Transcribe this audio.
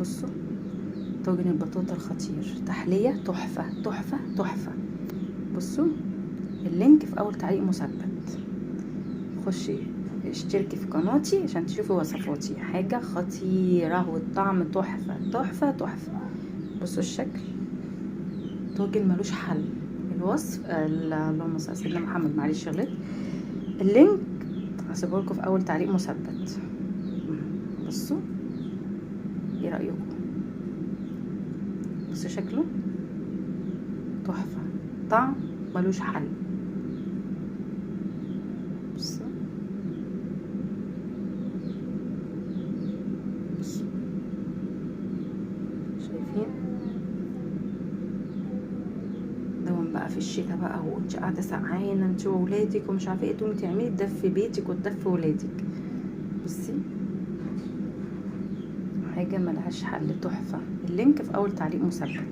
بصوا طاجن البطاطا الخطير، تحلية تحفة تحفة تحفة. بصوا اللينك في اول تعليق مثبت، خشي اشتركي في قناتي عشان تشوفي وصفاتي، حاجة خطيرة والطعم تحفة تحفة تحفة. بصوا الشكل، طاجن ملوش حل. الوصف اللهم صل على سيدنا محمد، معلش غلط. اللينك هسيبه لكم في اول تعليق مثبت. بصوا ايه رأيكم؟ بصوا شكله تحفة، طعم ملوش حل. بصوا بصوا شايفين دوام بقى في الشتاء بقى، وانت قاعده سقعانه انت وولادك ومش عارفه ايه، تقومي تعملي تدفي بيتك وتدفي ولادك. بصي حاجه ملهاش حل، تحفه. اللينك في اول تعليق مثبت.